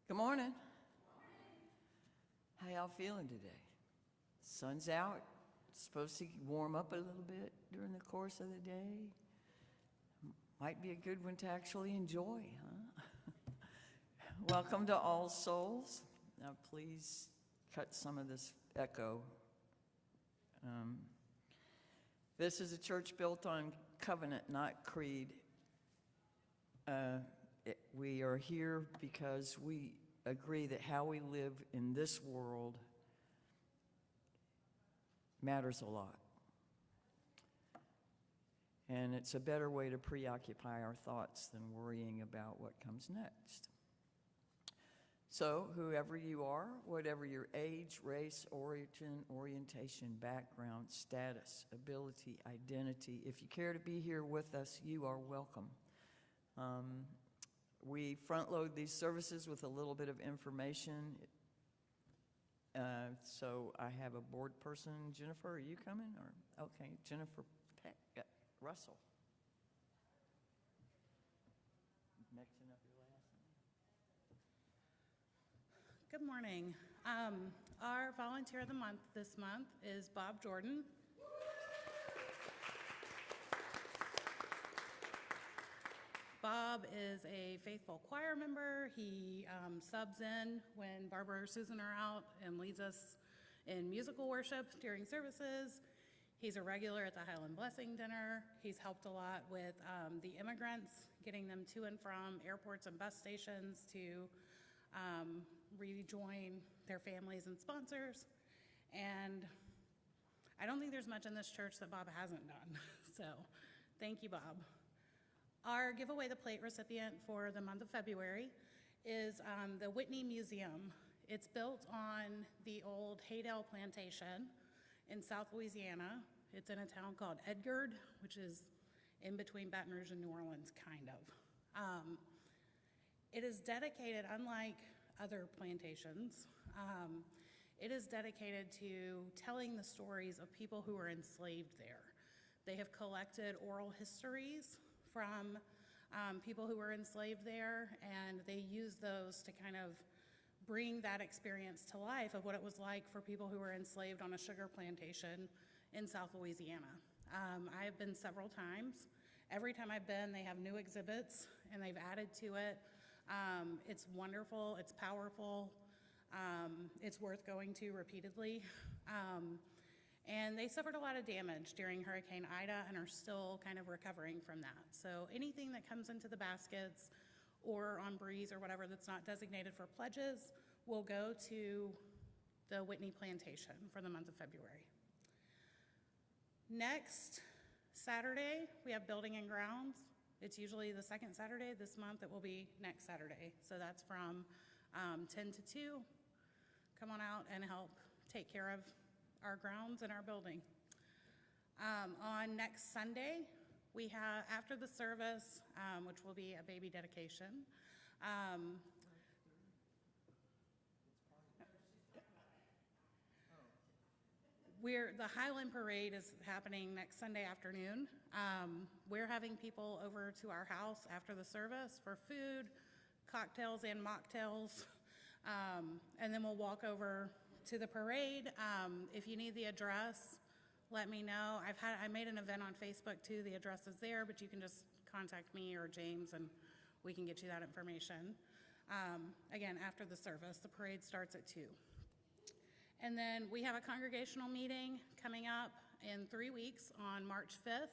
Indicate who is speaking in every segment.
Speaker 1: Good morning. How y'all feeling today? Sun's out. It's supposed to warm up a little bit during the course of the day. Might be a good one to actually enjoy, huh? Welcome to All Souls. Now please cut some of this echo. This is a church built on covenant, not creed. We are here because we agree that how we live in this world matters a lot. And it's a better way to preoccupy our thoughts than worrying about what comes next. So whoever you are, whatever your age, race, origin, orientation, background, status, ability, identity, if you care to be here with us, you are welcome. We front load these services with a little bit of information. So I have a board person. Jennifer, are you coming? Or okay, Jennifer Russell. Mixing up your last name.
Speaker 2: Good morning. Our volunteer of the month this month is Bob Jordan. Bob is a faithful choir member. He subs in when Barbara or Susan are out and leads us in musical worship during services. He's a regular at the Highland Blessing Dinner. He's helped a lot with the immigrants, getting them to and from airports and bus stations to rejoin their families and sponsors. And I don't think there's much in this church that Bob hasn't done. So thank you, Bob. Our Giveaway the Plate recipient for the month of February is the Whitney Museum. It's built on the old Haydale Plantation in South Louisiana. It's in a town called Edgard, which is in between Baton Rouge and New Orleans, kind of. It is dedicated, unlike other plantations, it is dedicated to telling the stories of people who were enslaved there. They have collected oral histories from people who were enslaved there, and they use those to kind of bring that experience to life of what it was like for people who were enslaved on a sugar plantation in South Louisiana. I have been several times. Every time I've been, they have new exhibits, and they've added to it. It's wonderful, it's powerful, it's worth going to repeatedly. And they suffered a lot of damage during Hurricane Ida and are still kind of recovering from that. So anything that comes into the baskets or on Breeze or whatever that's not designated for pledges will go to the Whitney Plantation for the month of February. Next Saturday, we have Building and Grounds. It's usually the second Saturday. This month it will be next Saturday. So that's from 10 to 2. Come on out and help take care of our grounds and our building. On next Sunday, we have, after the service, which will be a baby dedication, the Highland Parade is happening next Sunday afternoon. We're having people over to our house after the service for food, cocktails and mocktails, and then we'll walk over to the parade. If you need the address, let me know. I made an event on Facebook too. The address is there, but you can just contact me or James and we can get you that information. Again, after the service, the parade starts at 2. And then we have a congregational meeting coming up in 3 weeks on March 5th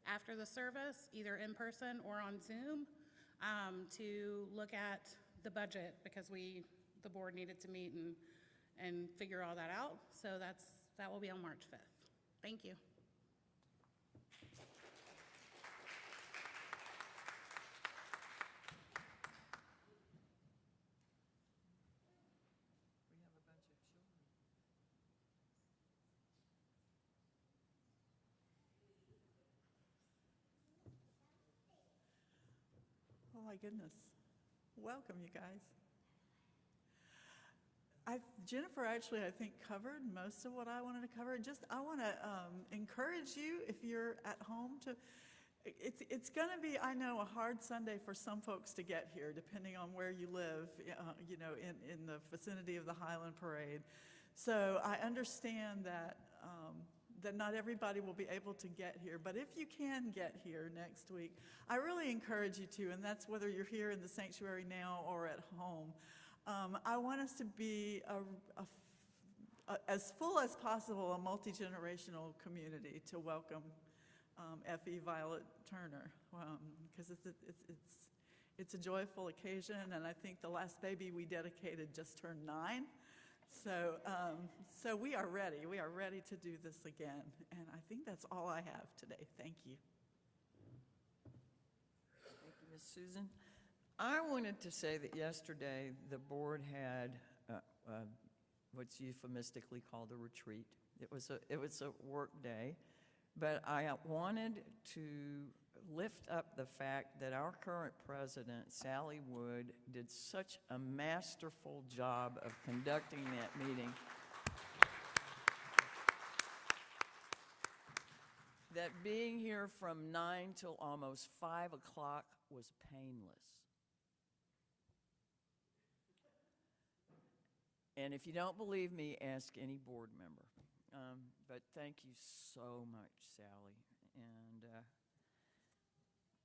Speaker 2: after the service, either in person or on Zoom, to look at the budget because the board needed to meet and figure all that out. So that will be on March 5th. Thank you.
Speaker 3: Oh my goodness. Welcome, you guys. Jennifer actually, I think, covered most of what I wanted to cover. I want to encourage you, if you're at home, it's going to be, I know, a hard Sunday for some folks to get here, depending on where you live, in the vicinity of the Highland Parade. So I understand that not everybody will be able to get here, but if you can get here next week, I really encourage you to, and that's whether you're here in the sanctuary now or at home. I want us to be as full as possible, a multi-generational community to welcome Effie Violet Turner, because it's a joyful occasion, and I think the last baby we dedicated just turned 9. So we are ready. We are ready to do this again, and I think that's all I have today. Thank you.
Speaker 1: Thank you, Ms. Susan. I wanted to say that yesterday, the board had what's euphemistically called a retreat. It was a work day, but I wanted to lift up the fact that our current president, Sally Wood, did such a masterful job of conducting that meeting that being here from 9 till almost 5 o'clock was painless. And if you don't believe me, ask any board member. But thank you so much, Sally. And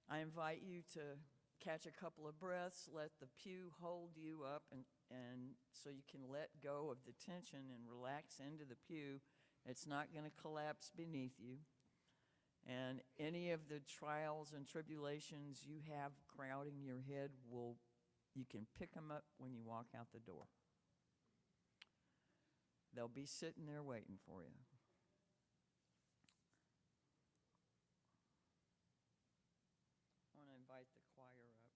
Speaker 1: I invite you to catch a couple of breaths, let the pew hold you up, and so you can let go of the tension and relax into the pew. It's not going to collapse beneath you. And any of the trials and tribulations you have crowding your head, you can pick them up when you walk out the door. They'll be sitting there waiting for you. I want to invite the choir up.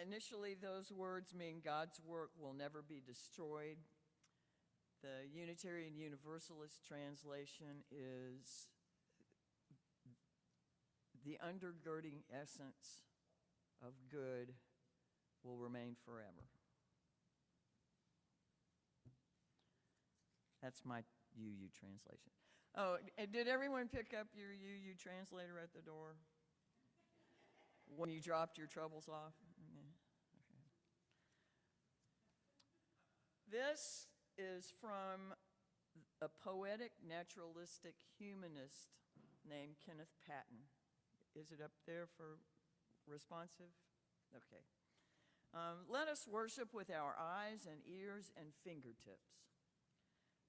Speaker 1: Initially, those words mean God's work will never be destroyed. The Unitarian Universalist translation is the undergirding essence of good will remain forever. That's my UU translation. Oh, and did everyone pick up your UU translator at the door when you dropped your troubles off? This is from a poetic naturalistic humanist named Kenneth Patton. Is it up there for responsive? Okay. Let us worship with our eyes and ears and fingertips.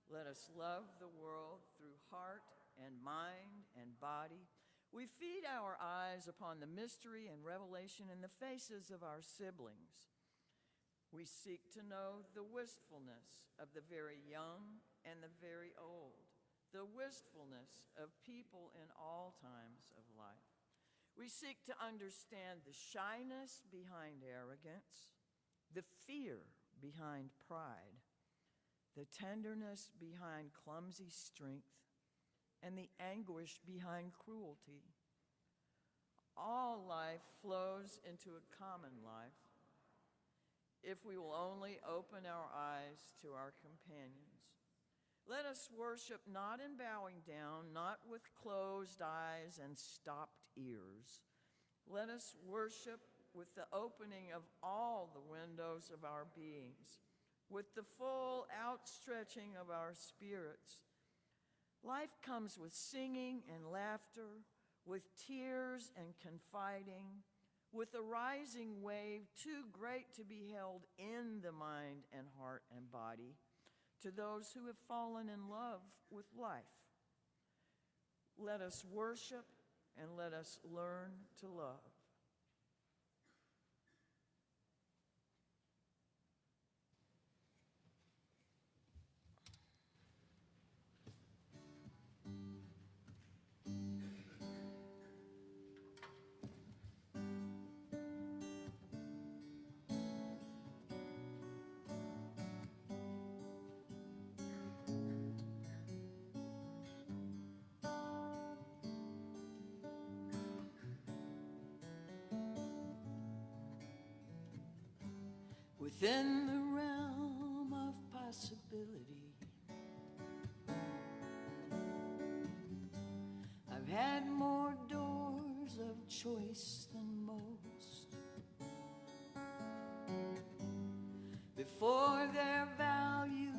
Speaker 1: Let us love the world through heart and mind and body. We feed our eyes upon the mystery and revelation in the faces of our siblings. We seek to know the wistfulness of the very young and the very old, the wistfulness of people in all times of life. We seek to understand the shyness behind arrogance, the fear behind pride, the tenderness behind clumsy strength, and the anguish behind cruelty. All life flows into a common life if we will only open our eyes to our companions. Let us worship not in bowing down, not with closed eyes and stopped ears. Let us worship with the opening of all the windows of our beings, with the full outstretching of our spirits. Life comes with singing and laughter, with tears and confiding, with a rising wave too great to be held in the mind and heart and body, to those who have fallen in love with life. Let us worship and let us learn to love. Within the realm of possibility, I've had more doors of choice than most. Before their value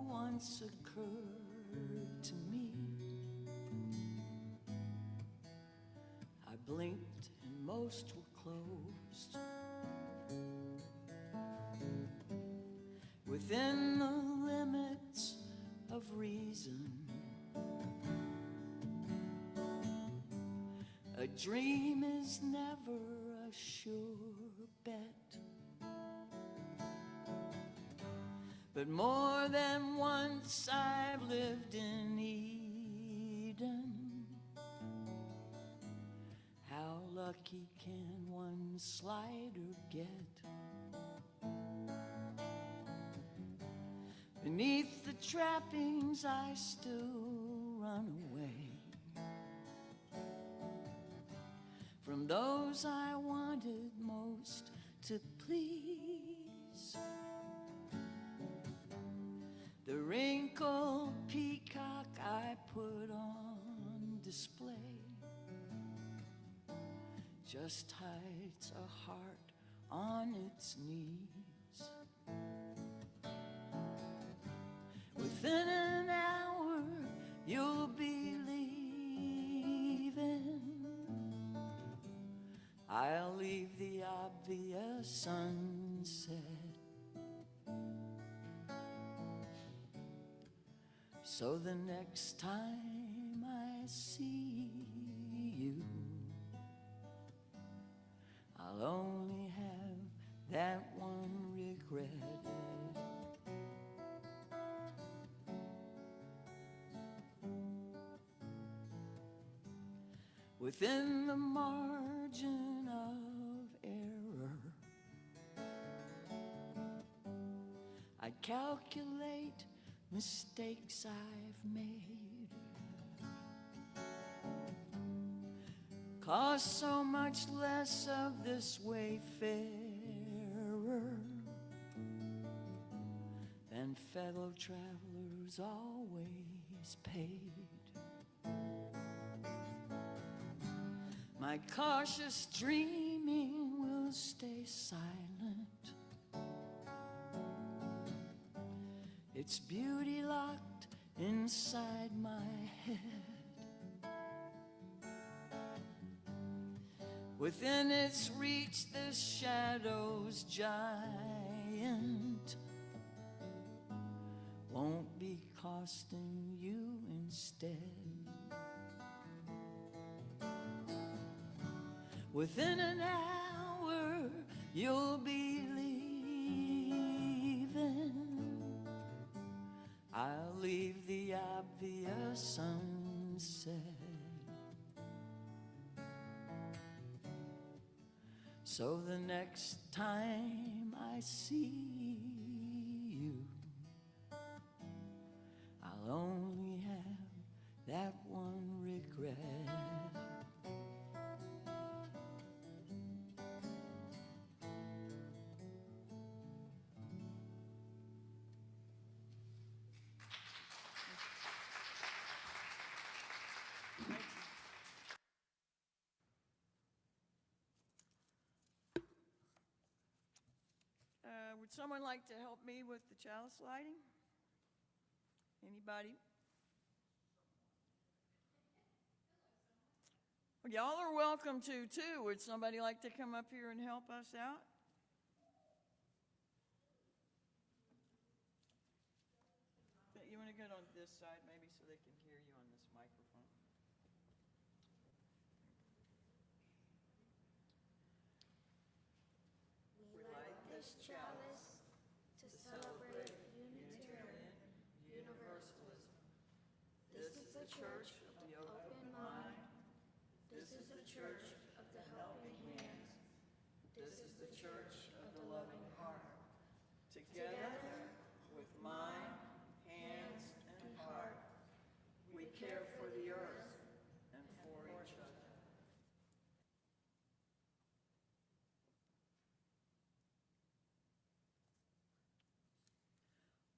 Speaker 1: once occurred to me, I blinked and most were closed. Within the limits of reason, a dream is never a sure bet. But more than once I've lived in Eden. How lucky can one slider get? Beneath the trappings I still run away from those I wanted most to please. The wrinkled peacock I put on display just hides a heart on its knees. Within an hour, you'll be leaving. I'll leave the obvious sunset, so the next time I see you, I'll only have that one regret. Within the margin of error, I calculate mistakes I've made. Cost so much less of this wayfarer than fellow travelers always paid. My cautious dreaming will stay silent, its beauty locked inside my head. Within its reach the shadow's giant won't be costing you instead. Within an hour, you'll be leaving. I'll leave the obvious sunset, so the next time I see you, I'll only have that one regret. Would someone like to help me with the chalice lighting? Anybody? Well, y'all are welcome to, too. Would somebody like to come up here and help us out? You want to get on this side, maybe, so they can hear you on this microphone?
Speaker 4: We light this chalice to celebrate Unitarian Universalism. This is the church of the open mind. This is the church of the helping hands. This is the church of the loving heart.
Speaker 1: Together with mind, hands, and heart, we care for the earth and for each other.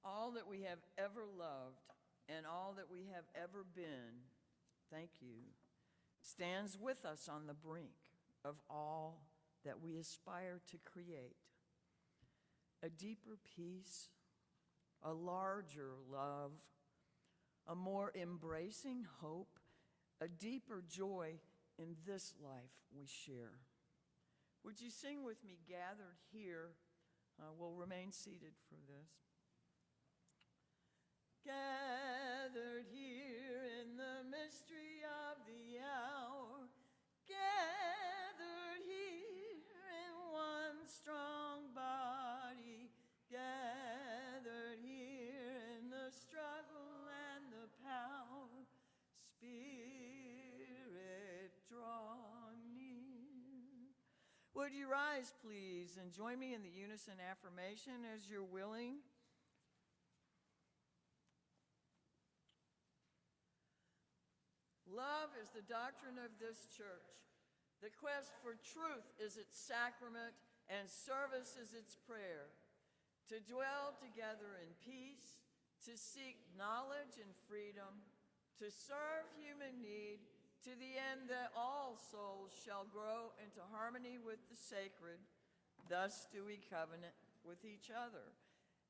Speaker 1: All that we have ever loved and all that we have ever been, thank you, stands with us on the brink of all that we aspire to create. A deeper peace, a larger love, a more embracing hope, a deeper joy in this life we share. Would you sing with me, Gathered Here? We'll remain seated for this. Gathered here in the mystery of the hour, gathered here in one strong body, gathered here in the struggle and the power, Spirit, draw near. Would you rise, please, and join me in the unison affirmation as you're willing? Love is the doctrine of this church. The quest for truth is its sacrament, and service is its prayer. To dwell together in peace, to seek knowledge and freedom, to serve human need, to the end that all souls shall grow into harmony with the sacred. Thus do we covenant with each other.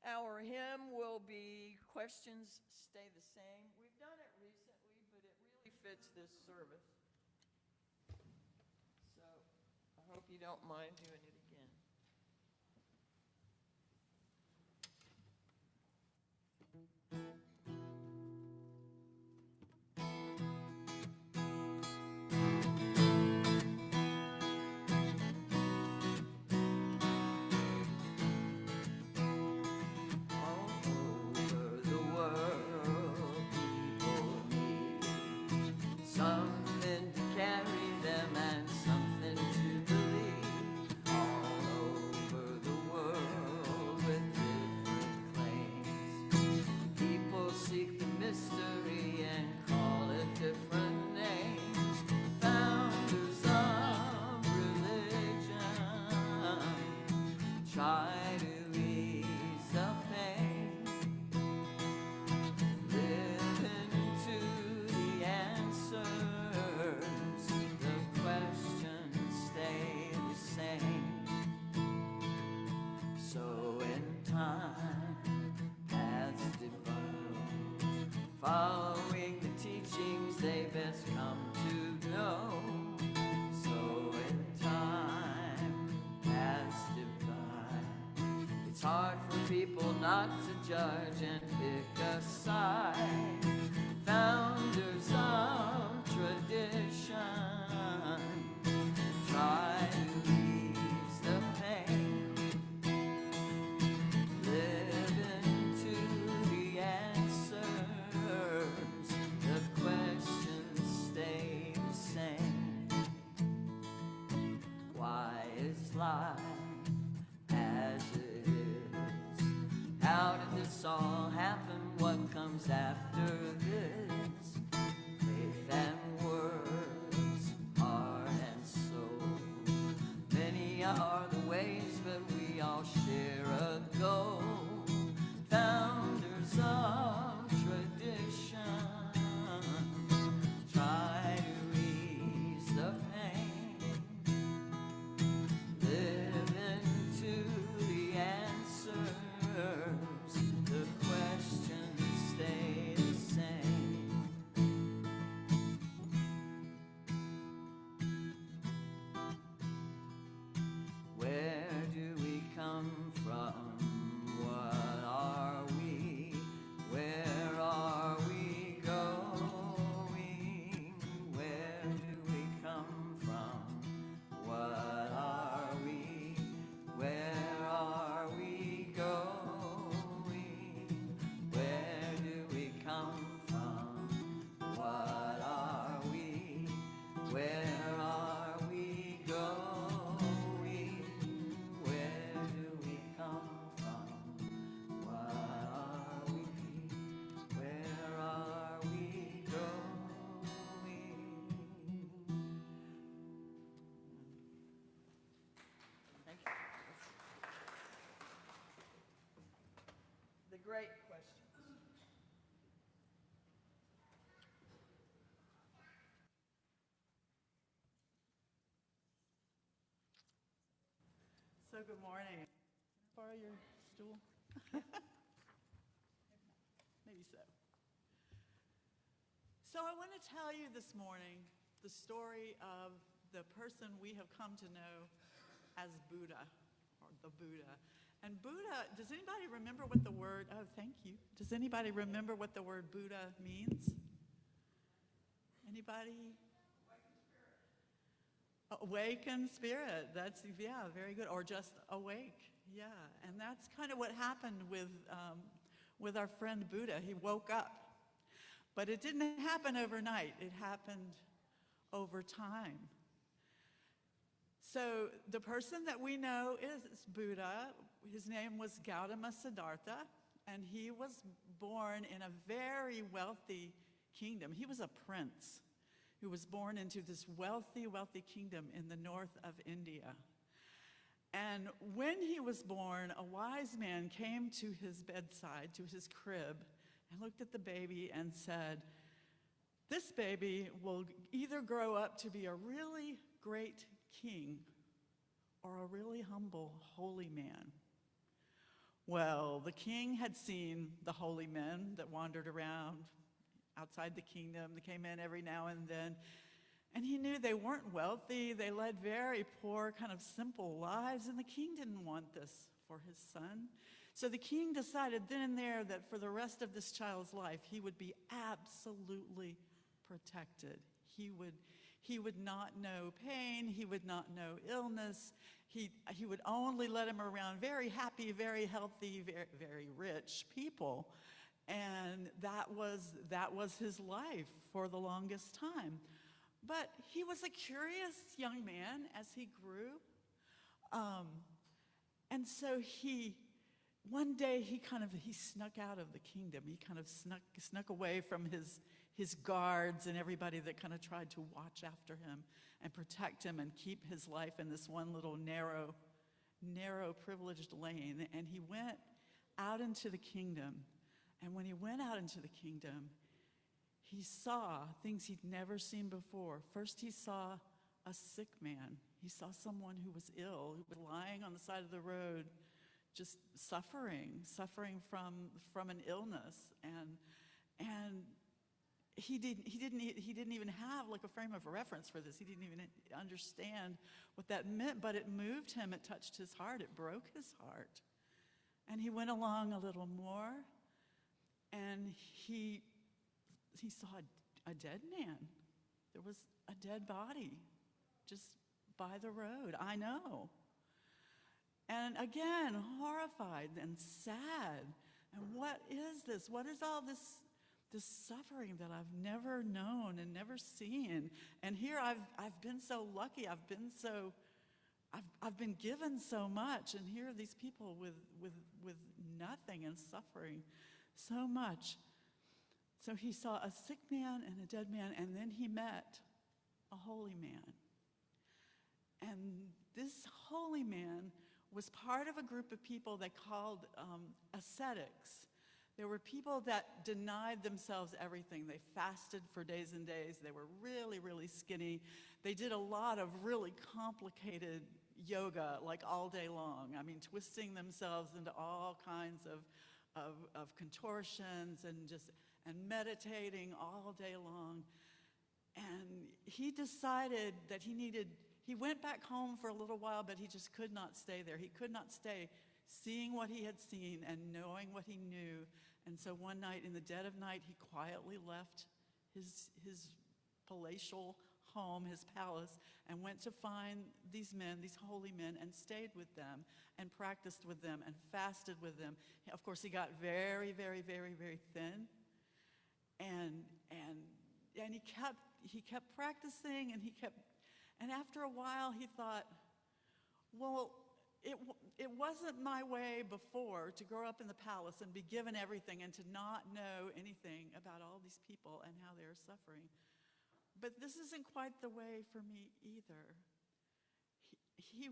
Speaker 1: Our hymn will be Questions Stay the Same. We've done it recently, but it really fits this service. So I hope you don't mind doing it again. Something to carry them and something to believe. All over the world with different claims. People seek the mystery and call it different names. Founders of religion try to ease the pain. Living to the answers, the questions stay the same. So in time, paths differ, following the teachings they best come to know. So in time, paths divide. It's hard for people not to judge and pick a side. Founders of tradition try to ease the pain. Living to the answers, the questions stay the same. Why is life as it is? How did this all happen? What comes after this? Faith and words, heart and soul. Many are the ways, but we all share a goal. Founders of tradition try to ease the pain. Living to the answers, the questions stay the same. Great questions.
Speaker 3: So good morning. Can I borrow your stool? Maybe so. So I want to tell you this morning the story of the person we have come to know as Buddha, or the Buddha. And Buddha, does anybody remember what the word, oh, thank you. Does anybody remember what the word Buddha means? Anybody? Awakened spirit. That's, yeah, very good. Or just awake. Yeah. And that's kind of what happened with our friend Buddha. He woke up. But it didn't happen overnight. It happened over time. So the person that we know is Buddha. His name was Gautama Siddhartha, and he was born in a very wealthy kingdom. He was a prince who was born into this wealthy, wealthy kingdom in the north of India. And when he was born, a wise man came to his bedside, to his crib, and looked at the baby and said, "This baby will either grow up to be a really great king or a really humble, holy man." Well, the king had seen the holy men that wandered around outside the kingdom. They came in every now and then. And he knew they weren't wealthy. They led very poor, kind of simple lives. And the king didn't want this for his son. So the king decided then and there that for the rest of this child's life, he would be absolutely protected. He would not know pain. He would not know illness. He would only let him around very happy, very healthy, very, very rich people. And that was his life for the longest time. But he was a curious young man as he grew. And so one day he snuck out of the kingdom. He kind of snuck away from his guards and everybody that kind of tried to watch after him and protect him and keep his life in this one little narrow, privileged lane. And he went out into the kingdom. And when he went out into the kingdom, he saw things he'd never seen before. First, he saw a sick man. He saw someone who was ill, who was lying on the side of the road, just suffering from an illness. And he didn't even have like a frame of reference for this. He didn't even understand what that meant, but it moved him. It touched his heart. It broke his heart. And he went along a little more, and he saw a dead man. There was a dead body just by the road. I know. And again, horrified and sad. And what is this? What is all this suffering that I've never known and never seen? And here I've been so lucky. I've been given so much, and here are these people with nothing and suffering so much. So he saw a sick man and a dead man, and then he met a holy man. And this holy man was part of a group of people they called ascetics. There were people that denied themselves everything. They fasted for days and days. They were really, really skinny. They did a lot of really complicated yoga, like all day long. I mean, twisting themselves into all kinds of contortions and meditating all day long. And he decided that he went back home for a little while, but he just could not stay there. He could not stay seeing what he had seen and knowing what he knew. And so one night, in the dead of night, he quietly left his palatial home, his palace, and went to find these men, these holy men, and stayed with them and practiced with them and fasted with them. Of course, he got very, very, very, very thin. And he kept practicing, and after a while he thought, well, it wasn't my way before to grow up in the palace and be given everything and to not know anything about all these people and how they're suffering. But this isn't quite the way for me either. He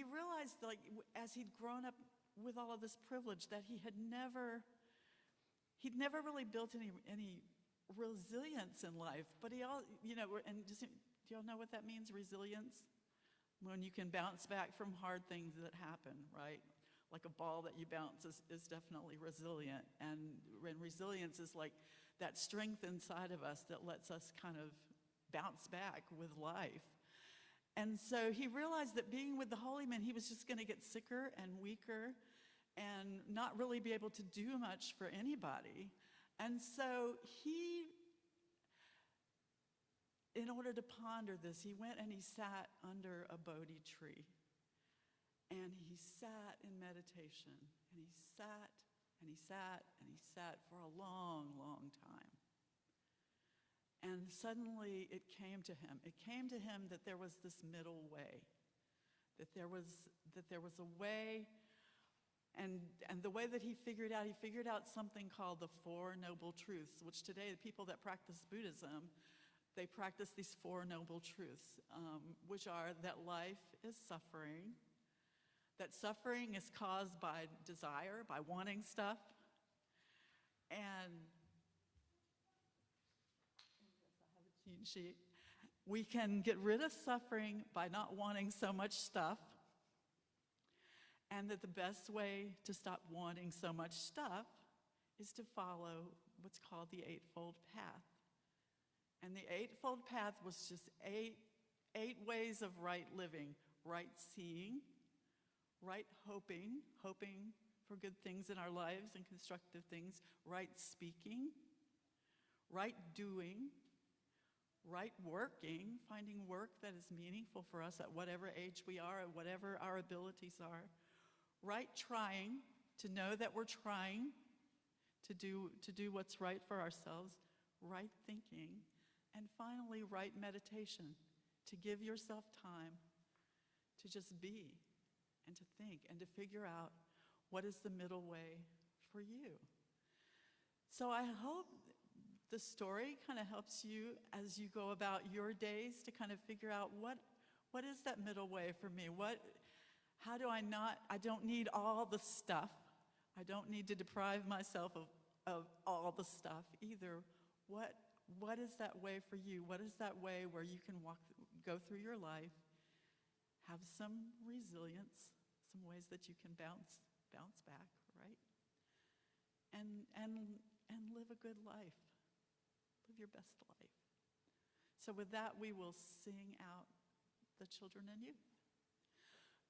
Speaker 3: realized, like, as he'd grown up with all of this privilege that he'd never really built any resilience in life. But he all, and just, do y'all know what that means, resilience? When you can bounce back from hard things that happen, right? Like a ball that you bounce is definitely resilient. And resilience is like that strength inside of us that lets us kind of bounce back with life. And so he realized that being with the holy men, he was just going to get sicker and weaker and not really be able to do much for anybody. And so he, in order to ponder this, he went and he sat under a Bodhi tree. And he sat in meditation. And he sat and he sat and he sat for a long, long time. And suddenly it came to him. It came to him that there was this middle way, that there was a way, and the way that he figured out something called the Four Noble Truths, which today the people that practice Buddhism, they practice these Four Noble Truths, which are that life is suffering, that suffering is caused by desire, by wanting stuff, and we can get rid of suffering by not wanting so much stuff, and that the best way to stop wanting so much stuff is to follow what's called the Eightfold Path. And the Eightfold Path was just eight ways of right living: right seeing, right hoping for good things in our lives and constructive things, right speaking, right doing, right working, finding work that is meaningful for us at whatever age we are, at whatever our abilities are, right trying, to know that we're trying to do what's right for ourselves, right thinking, and finally right meditation, to give yourself time to just be and to think and to figure out what is the middle way for you. So I hope the story kind of helps you as you go about your days to kind of figure out what is that middle way for me? How do I don't need all the stuff. I don't need to deprive myself of all the stuff either. What is that way for you? What is that way where you can go through your life, have some resilience, some ways that you can bounce back, right? And live a good life. Live your best life. So with that, we will sing out the children and youth.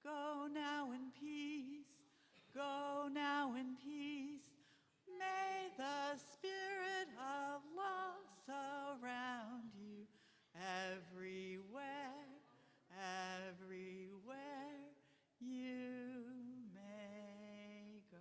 Speaker 3: Go now in peace, go now in peace. May the spirit of love surround you everywhere, everywhere you may go.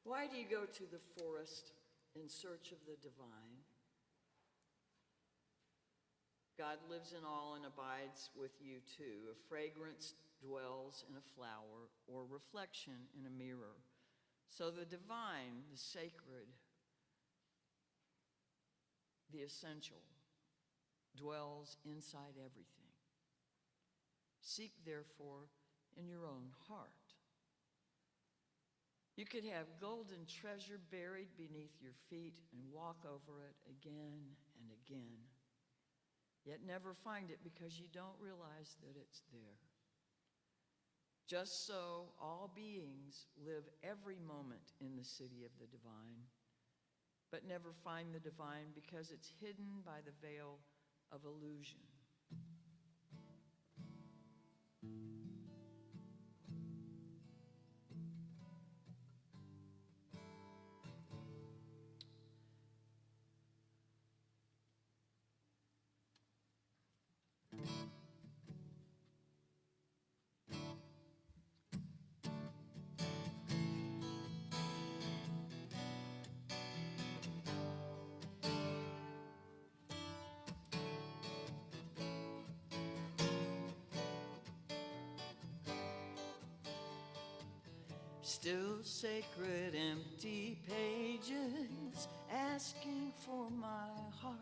Speaker 1: Why do you go to the forest in search of the divine? God lives in all and abides with you too. A fragrance dwells in a flower, or reflection in a mirror. So the divine, the sacred, the essential, dwells inside everything. Seek, therefore, in your own heart. You could have golden treasure buried beneath your feet and walk over it again and again, yet never find it because you don't realize that it's there. Just so all beings live every moment in the city of the divine, but never find the divine because it's hidden by the veil of illusion. Still sacred empty pages asking for my heart.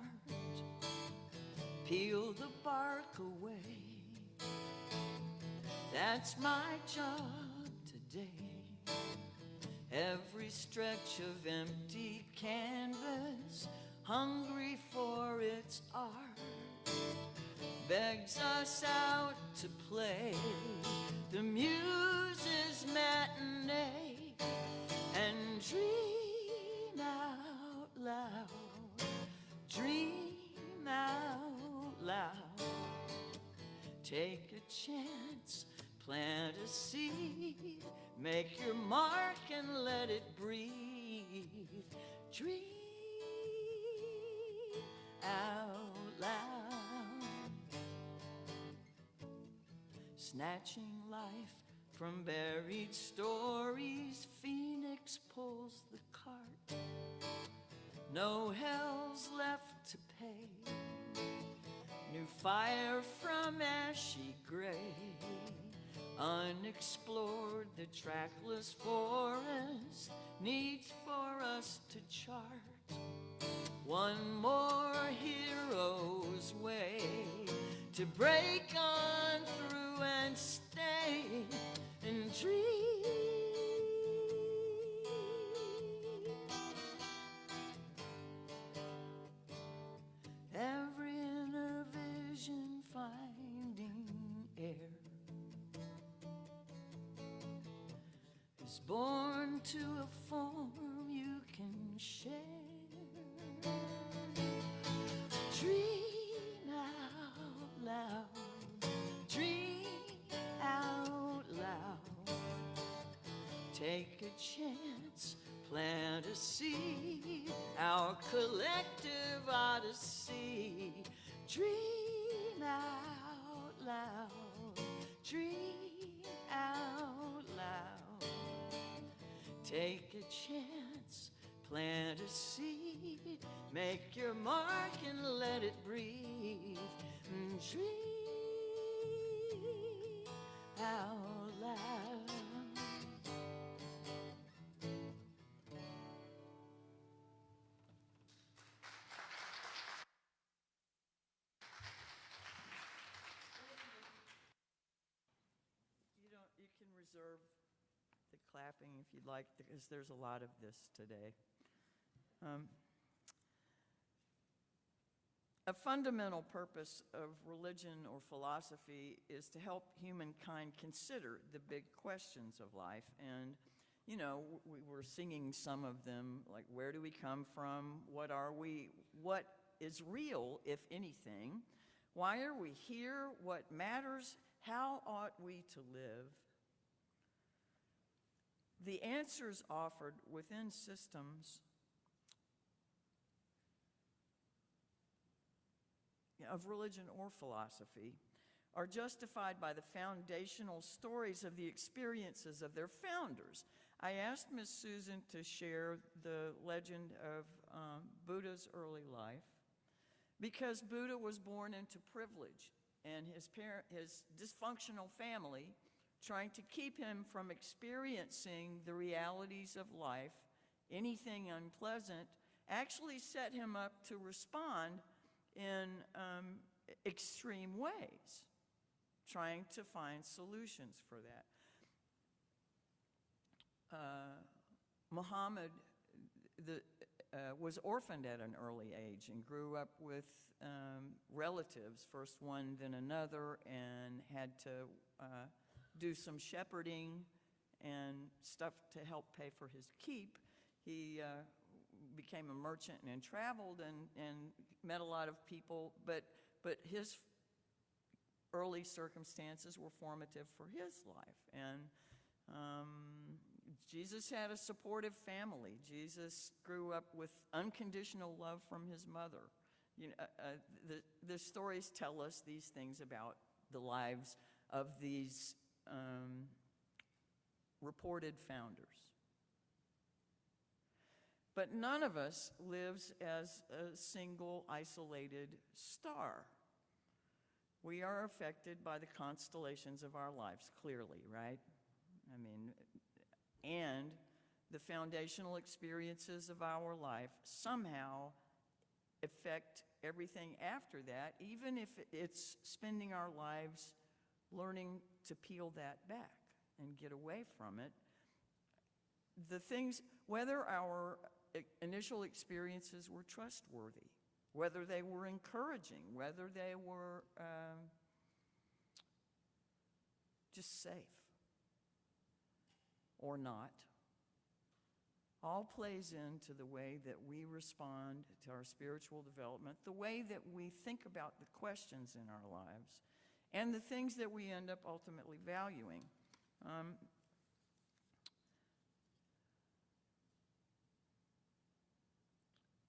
Speaker 1: Peel the bark away. That's my job today. Every stretch of empty canvas, hungry for its art, begs us out to play the muse's matinee and dream out loud, dream out loud. Take a chance, plant a seed, make your mark and let it breathe. Dream out loud. Snatching life from buried stories, Phoenix pulls the cart. No hell's left to pay. New fire from ashy gray. Unexplored, the trackless forest needs for us to chart. One more hero's way to break on through and stay and dream. Every inner vision finding air is born to a form you can share. Dream out loud, dream out loud. Take a chance, plant a seed, our collective odyssey. Dream out loud, dream out loud. Take a chance, plant a seed, make your mark and let it breathe. Dream out loud. You can reserve the clapping if you'd like, because there's a lot of this today. A fundamental purpose of religion or philosophy is to help humankind consider the big questions of life. And, you know, we were singing some of them, like where do we come from? What are we? What is real, if anything? Why are we here? What matters? How ought we to live? The answers offered within systems of religion or philosophy are justified by the foundational stories of the experiences of their founders. I asked Ms. Susan to share the legend of Buddha's early life because Buddha was born into privilege, and his dysfunctional family, trying to keep him from experiencing the realities of life, anything unpleasant, actually set him up to respond in extreme ways, trying to find solutions for that. Muhammad was orphaned at an early age and grew up with relatives, first one then another, and had to do some shepherding and stuff to help pay for his keep. He became a merchant and traveled and met a lot of people, but his early circumstances were formative for his life. And Jesus had a supportive family. Jesus grew up with unconditional love from his mother. You know, the stories tell us these things about the lives of these reported founders. But none of us lives as a single isolated star. We are affected by the constellations of our lives, clearly, right? I mean, the foundational experiences of our life somehow affect everything after that, even if it's spending our lives learning to peel that back and get away from it. The things, whether our initial experiences were trustworthy, whether they were encouraging, whether they were just safe or not, all plays into the way that we respond to our spiritual development, the way that we think about the questions in our lives, and the things that we end up ultimately valuing.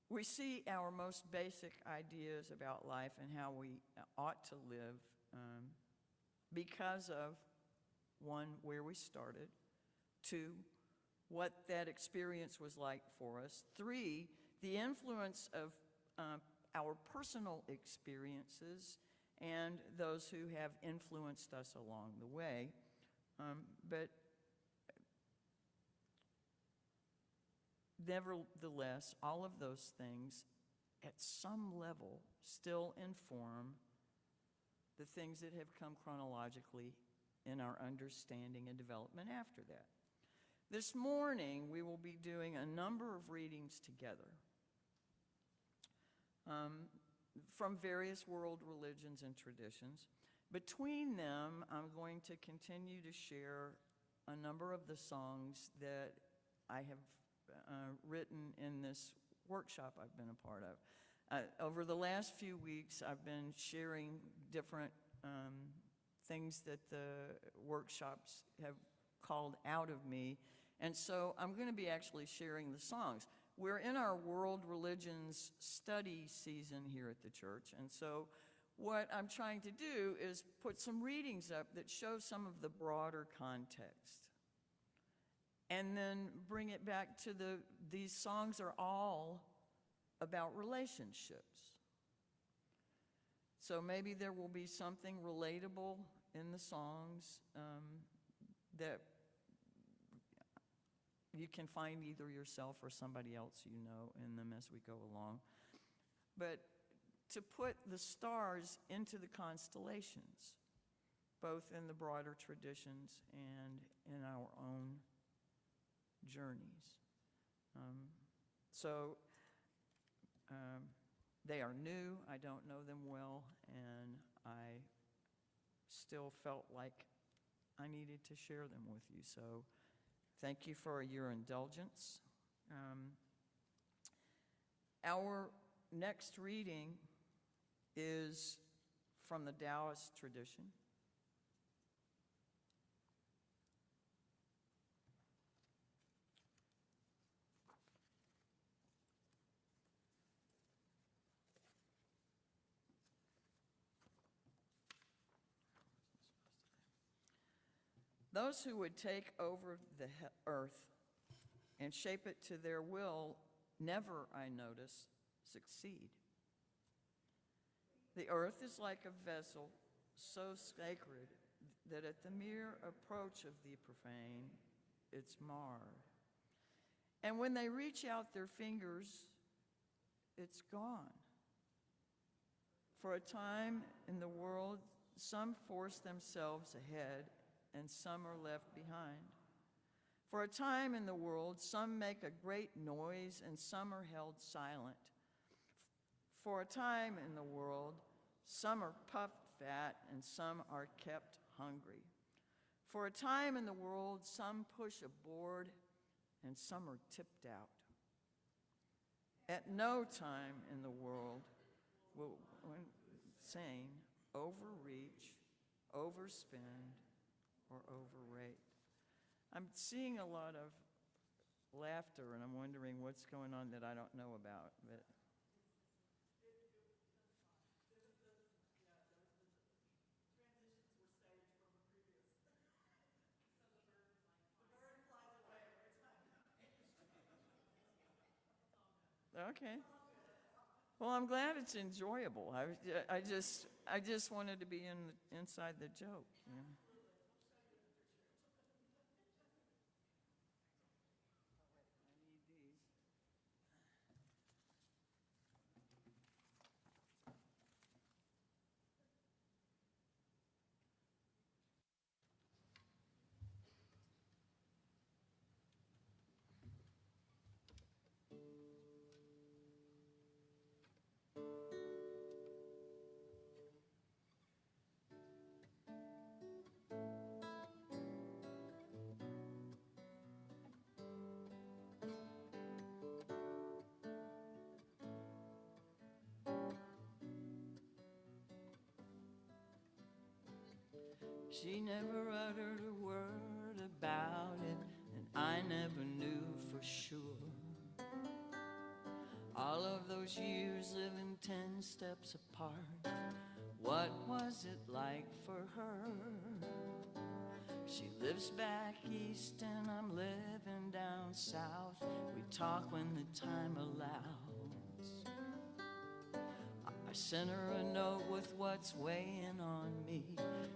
Speaker 1: We see our most basic ideas about life and how we ought to live because of, one, where we started, two, what that experience was like for us, three, the influence of our personal experiences and those who have influenced us along the way. But nevertheless, all of those things at some level still inform the things that have come chronologically in our understanding and development after that. This morning, we will be doing a number of readings together from various world religions and traditions. Between them, I'm going to continue to share a number of the songs that I have written in this workshop I've been a part of. Over the last few weeks, I've been sharing different things that the workshops have called out of me, and so I'm going to be actually sharing the songs. We're in our world religions study season here at the church, and so what I'm trying to do is put some readings up that show some of the broader context, and then bring it back to these songs are all about relationships. So maybe there will be something relatable in the songs that you can find either yourself or somebody else you know in them as we go along. But to put the stars into the constellations, both in the broader traditions and in our own journeys. They are new, I don't know them well, and I still felt like I needed to share them with you. So thank you for your indulgence. Our next reading is from the Taoist tradition. Those who would take over the earth and shape it to their will never, I notice, succeed. The earth is like a vessel so sacred that at the mere approach of the profane, it's marred. And when they reach out their fingers, it's gone. For a time in the world, some force themselves ahead and some are left behind. For a time in the world, some make a great noise and some are held silent. For a time in the world, some are puffed fat and some are kept hungry. For a time in the world, some push aboard and some are tipped out. At no time in the world will one sane overreach, overspend, or overrate. I'm seeing a lot of laughter, and I'm wondering what's going on that I don't know about. But okay. Well, I'm glad it's enjoyable. I just wanted to be inside the joke. You know? She never uttered a word about it, and I never knew for sure. All of those years living 10 steps apart, what was it like for her? She lives back east and I'm living down south. We talk when the time allows. I sent her a note with what's weighing on me.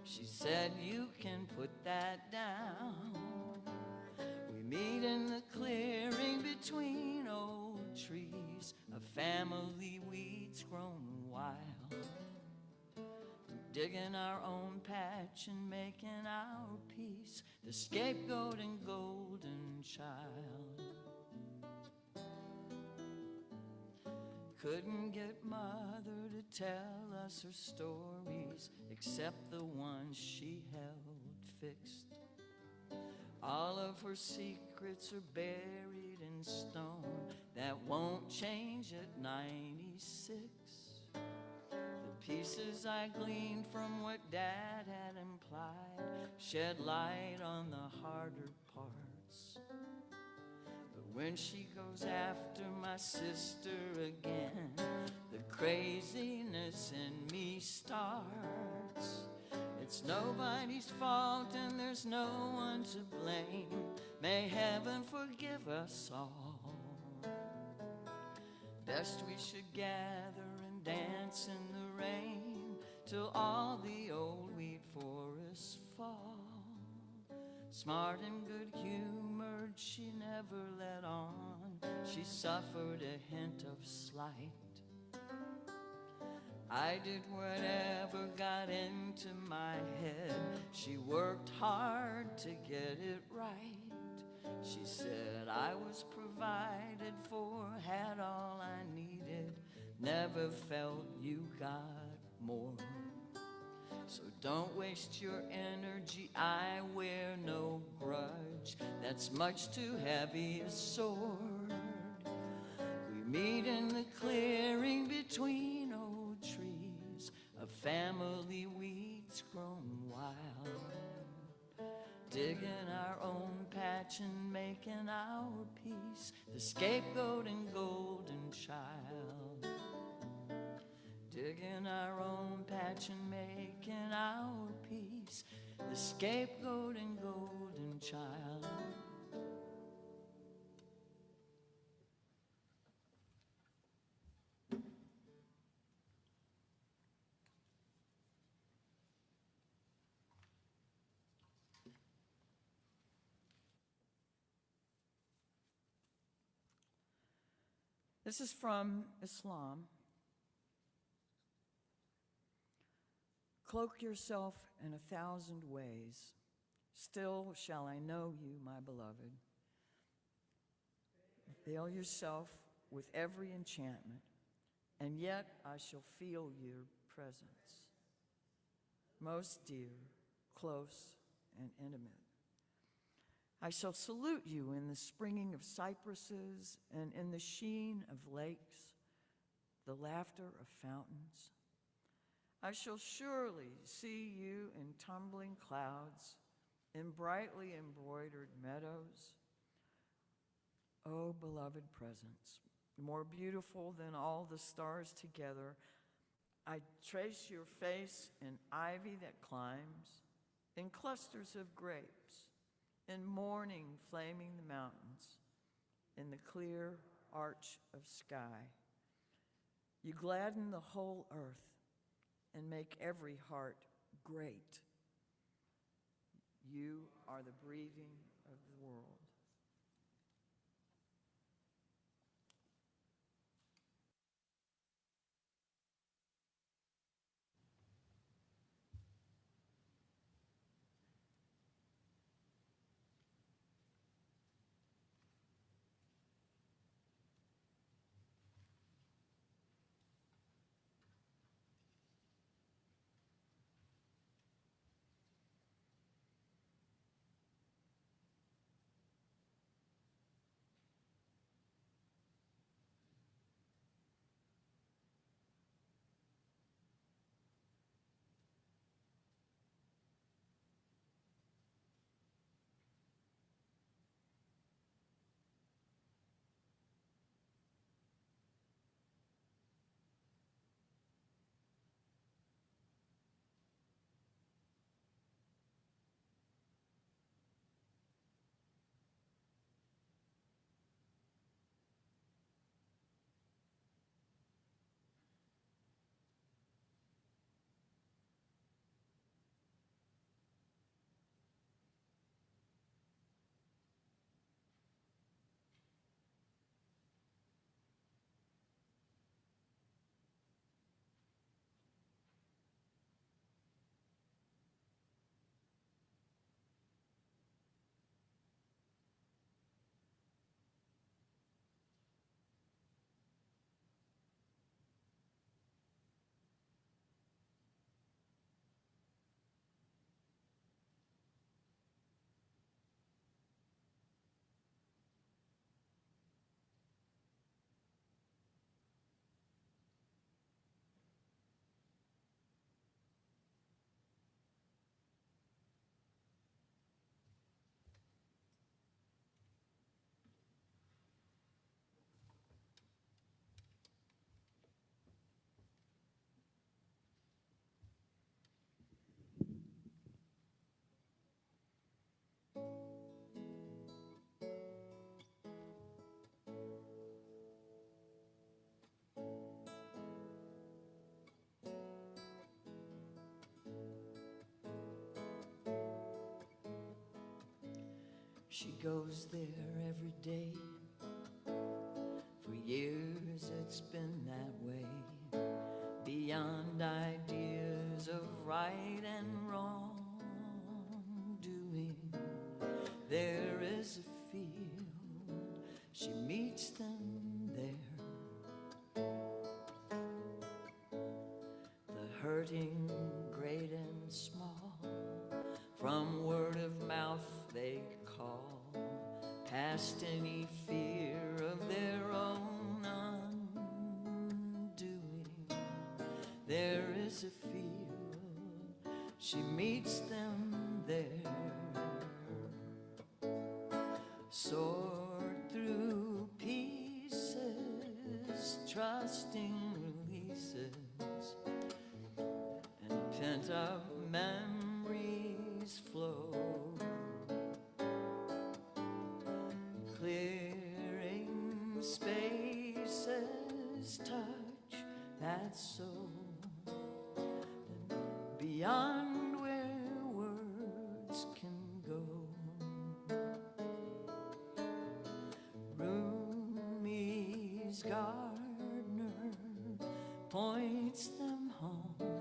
Speaker 1: She said, you can put that down. We meet in the clearing between old trees, a family weeds grown wild. Digging our own patch and making our peace, the scapegoat and golden child. Couldn't get mother to tell us her stories, except the ones she held fixed. All of her secrets are buried in stone that won't change at 96. The pieces I gleaned from what Dad had implied shed light on the harder parts. But when she goes after my sister again, the craziness in me starts. It's nobody's fault and there's no one to blame. May heaven forgive us all. Best we should gather and dance in the rain till all the old weed forests fall. Smart and good-humored, she never let on. She suffered a hint of slight. I did whatever got into my head. She worked hard to get it right. She said I was provided for, had all I needed, never felt you got more. So don't waste your energy, I wear no grudge that's much too heavy a sword. We meet in the clearing between old trees, a family weeds grown wild. Digging our own patch and making our peace, the scapegoat and golden child. Digging our own patch and making our peace, the scapegoat and golden child. This is from Islam. Cloak yourself in 1,000 ways. Still shall I know you, my beloved. Veil yourself with every enchantment, and yet I shall feel your presence. Most dear, close, and intimate. I shall salute you in the springing of cypresses and in the sheen of lakes, the laughter of fountains. I shall surely see you in tumbling clouds, in brightly embroidered meadows. Oh, beloved presence, more beautiful than all the stars together, I trace your face in ivy that climbs, in clusters of grapes, in morning flaming the mountains, in the clear arch of sky. You gladden the whole earth and make every heart great. You are the breathing of the world. She goes there every day. For years it's been that way. Beyond ideas of right and wrong doing, there is a field. She meets them there. The hurting, great and small, from word of mouth they call, past any fear of their own undoing. There is a field, she meets them there. Soared through pieces, trusting releases, and pent-up memories flow. Clearing spaces, touch that soul. Beyond where words can go. Rumi's gardener points them home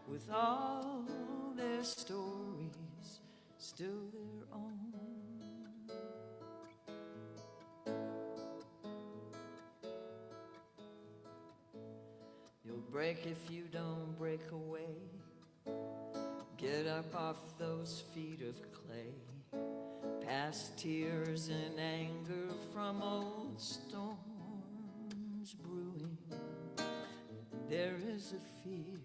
Speaker 1: with all their stories still their own. You'll break if you don't break away. Get up off those feet of clay, past tears and anger from old storms brewing. There is a field,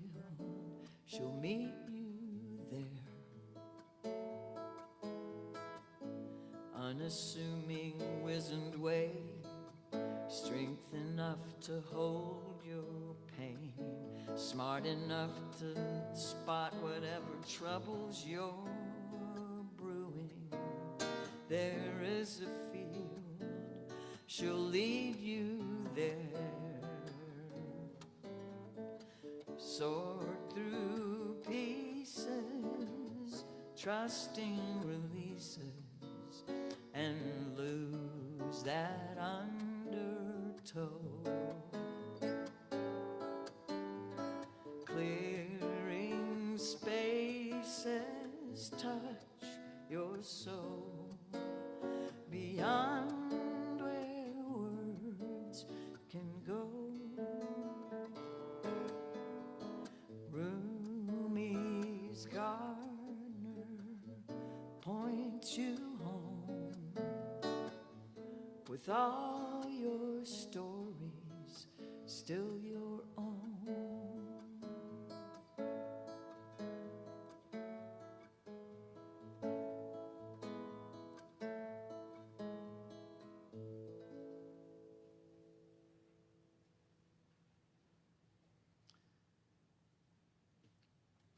Speaker 1: she'll meet you there. Unassuming, wizened way, strength enough to hold your pain, smart enough to spot whatever troubles you're brewing. There is a field, she'll lead you there. Soar through pieces, trusting releases, and lose that undertow. Clearing spaces, touch your soul. Beyond where words can go. Rumi's gardener points you home with all your stories still your own.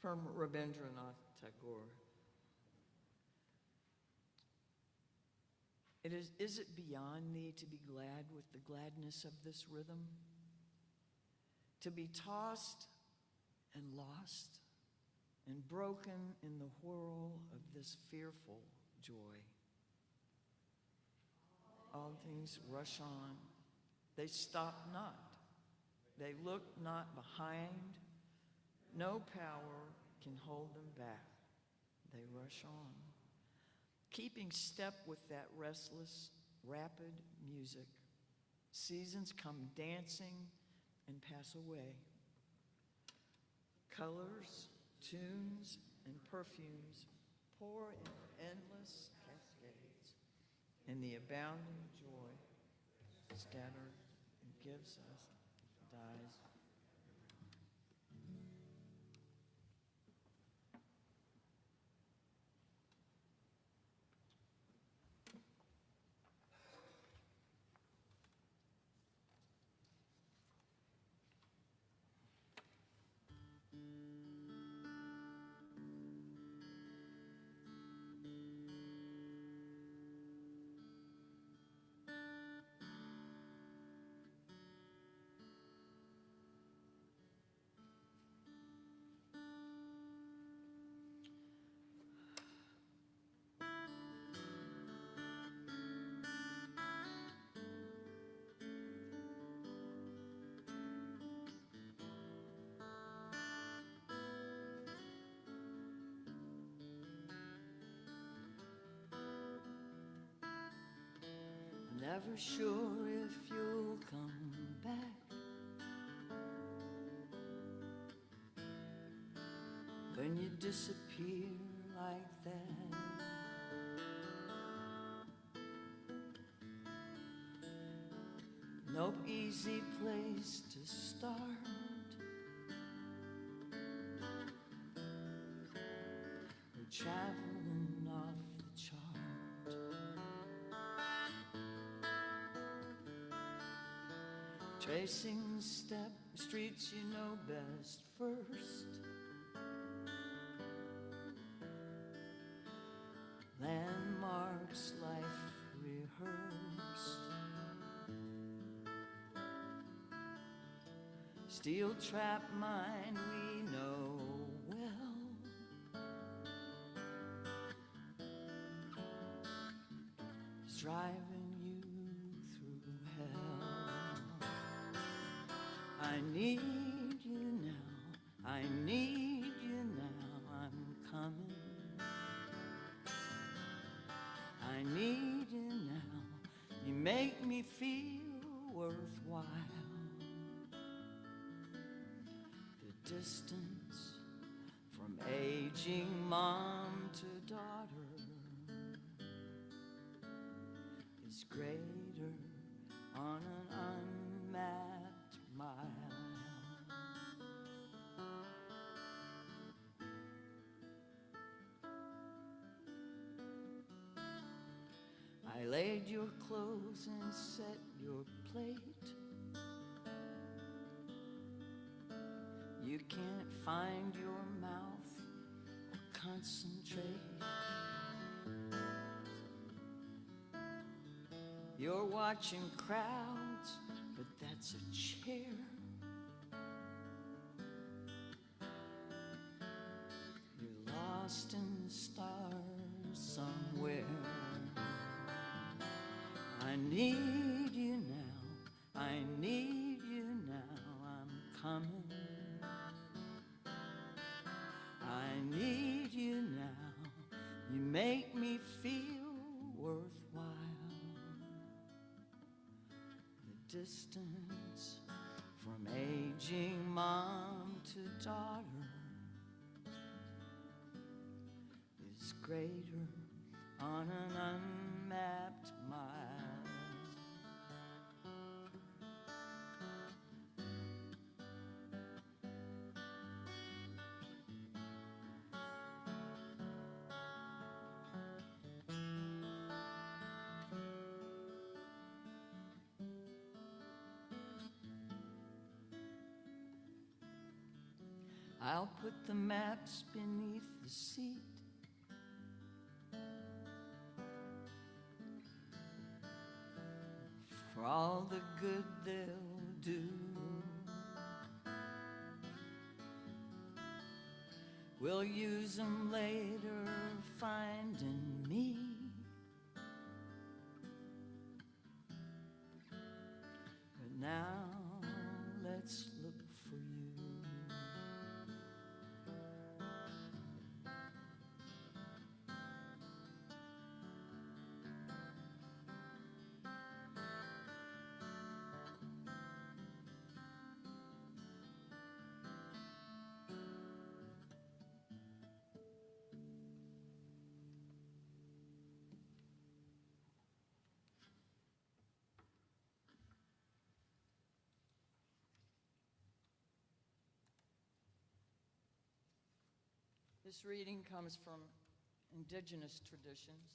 Speaker 1: From Rabindranath Tagore. Is it beyond thee to be glad with the gladness of this rhythm? To be tossed and lost and broken in the whirl of this fearful joy. All things rush on, they stop not, they look not behind, no power can hold them back, they rush on. Keeping step with that restless, rapid music, seasons come dancing and pass away. Colors, tunes, and perfumes pour in endless cascades, and the abounding joy scattered and gives us dies. Never sure if you'll come back. When you disappear like that, no easy place to start. We're traveling off the chart. Tracing streets you know best first. Landmarks life rehearsed. Steel trap mind we know well. Is driving you through hell. I need you now, I need you now, I'm coming. I need you now, you make me feel worthwhile. The distance from aging mom to daughter is greater on an unmapped mile. I laid your clothes and set your plate. You can't find your mouth or concentrate. You're watching crowds, but that's a chair. You're lost in the stars somewhere. I need you now, I need you now, I'm coming. I need you now, you make me feel worthwhile. The distance from aging mom to daughter is greater on an unmapped mile. I'll put the maps beneath the seat. For all the good they'll do. We'll use them later, finding me. But now let's look for you. This reading comes from indigenous traditions.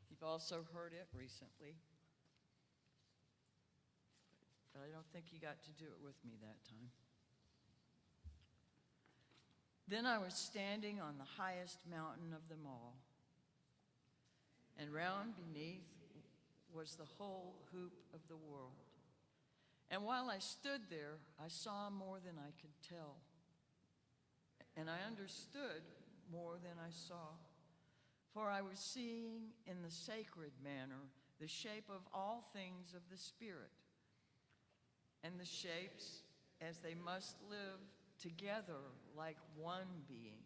Speaker 1: You've also heard it recently, but I don't think you got to do it with me that time. Then I was standing on the highest mountain of them all, and round beneath was the whole hoop of the world. And while I stood there, I saw more than I could tell. And I understood more than I saw, for I was seeing in the sacred manner the shape of all things of the Spirit, and the shapes as they must live together like one being.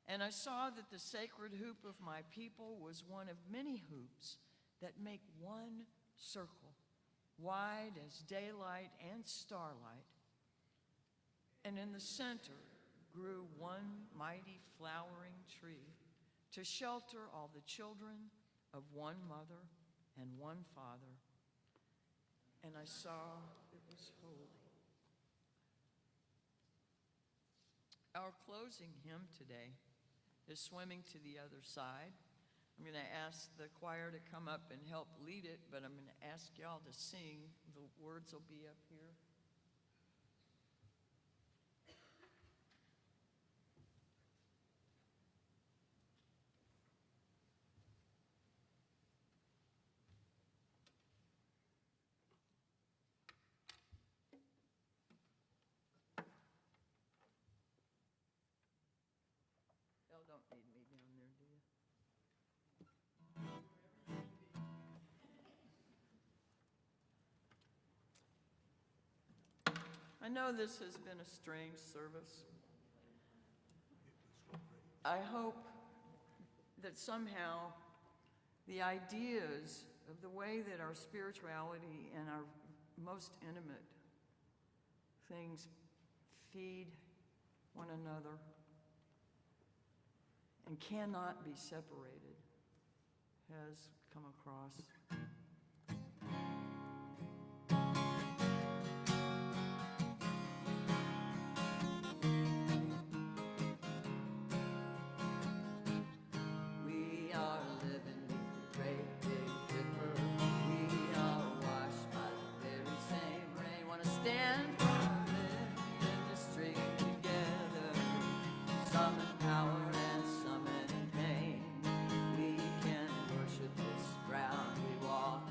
Speaker 1: And I saw that the sacred hoop of my people was one of many hoops that make one circle, wide as daylight and starlight, and in the center grew one mighty flowering tree to shelter all the children of one mother and one father. And I saw it was holy. Our closing hymn today is Swimming to the Other Side. I'm going to ask the choir to come up and help lead it, but I'm going to ask y'all to sing. The words will be up here. Y'all don't need me down there, do you? I know this has been a strange service. I hope that somehow the ideas of the way that our spirituality and our most intimate things feed one another and cannot be separated has come across. We are living beneath the great big dipper. We are washed by the very same rain. Want to stand in the stream together, some in power and some in pain. We can worship this ground we walk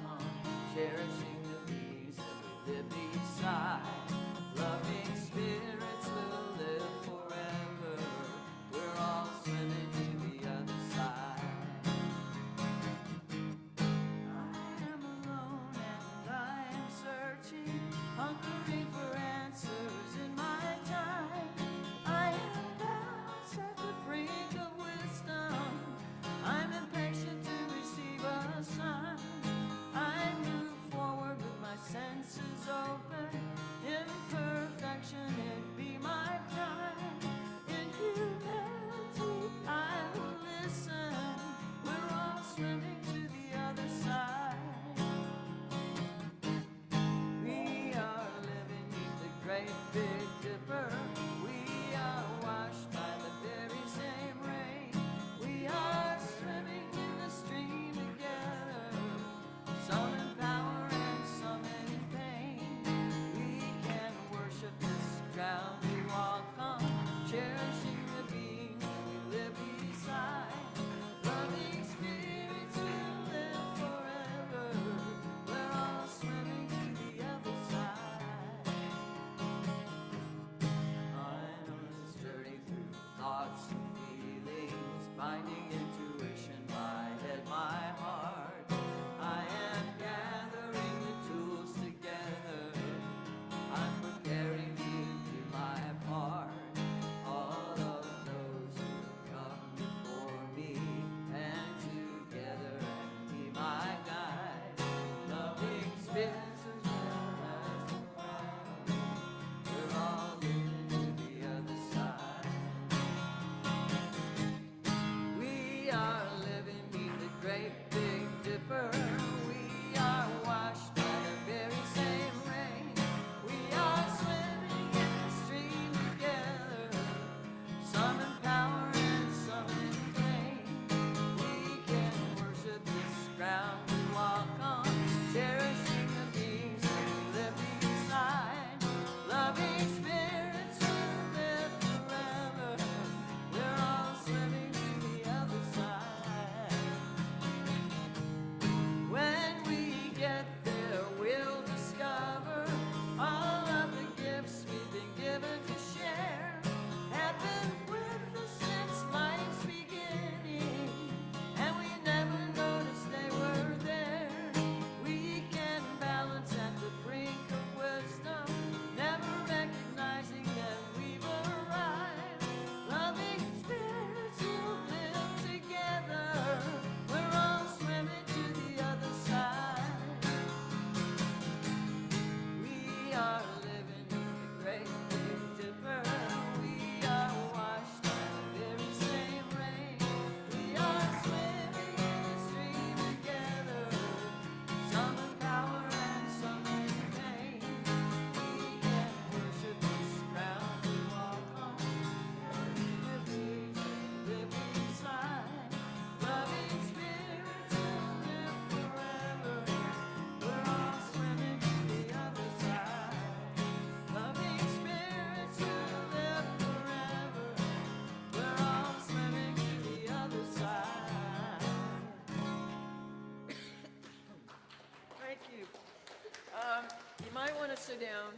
Speaker 1: You might want to sit down.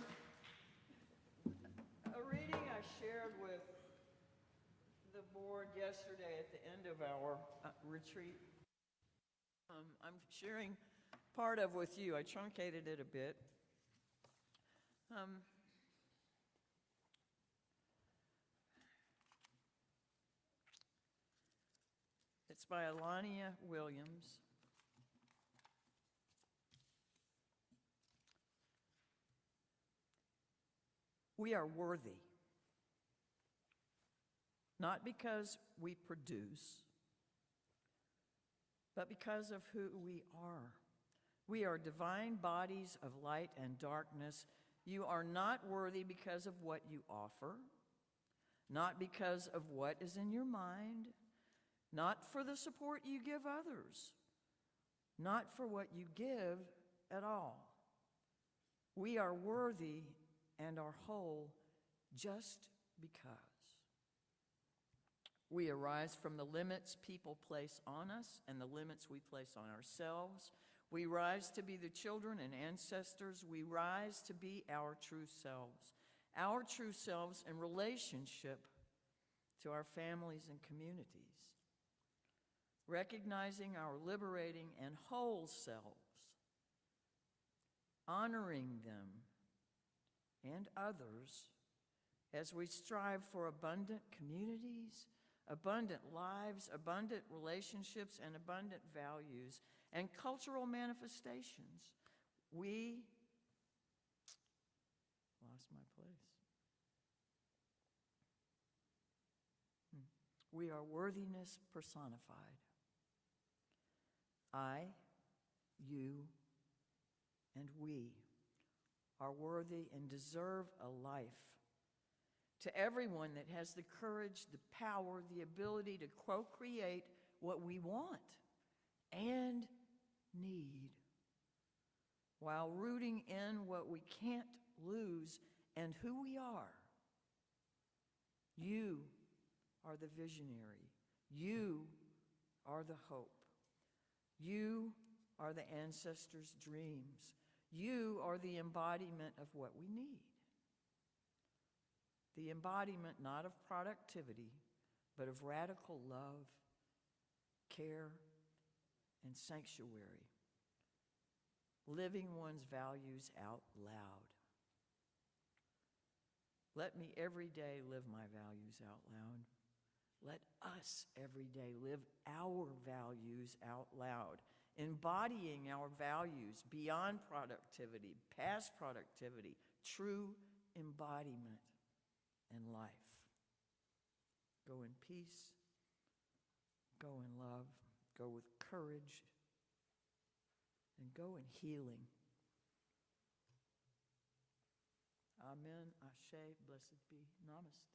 Speaker 1: A reading I shared with the board yesterday at the end of our retreat. I'm sharing part of with you. I truncated it a bit. It's by Alania Williams. We are worthy, not because we produce, but because of who we are. We are divine bodies of light and darkness. You are not worthy because of what you offer, not because of what is in your mind, not for the support you give others, not for what you give at all. We are worthy and are whole just because. We arise from the limits people place on us and the limits we place on ourselves. We rise to be the children and ancestors. We rise to be our true selves in relationship to our families and communities, recognizing our liberating and whole selves, honoring them and others as we strive for abundant communities, abundant lives, abundant relationships, and abundant values and cultural manifestations. We lost my place. We are worthiness personified. I, you, and we are worthy and deserve a life. To everyone that has the courage, the power, the ability to co-create what we want and need, while rooting in what we can't lose and who we are. You are the visionary. You are the hope. You are the ancestors' dreams. You are the embodiment of what we need. The embodiment not of productivity, but of radical love, care, and sanctuary. Living one's values out loud. Let me every day live my values out loud. Let us every day live our values out loud, embodying our values beyond productivity, past productivity, true embodiment in life. Go in peace, go in love, go with courage, and go in healing. Amen, Ashe, blessed be, namaste.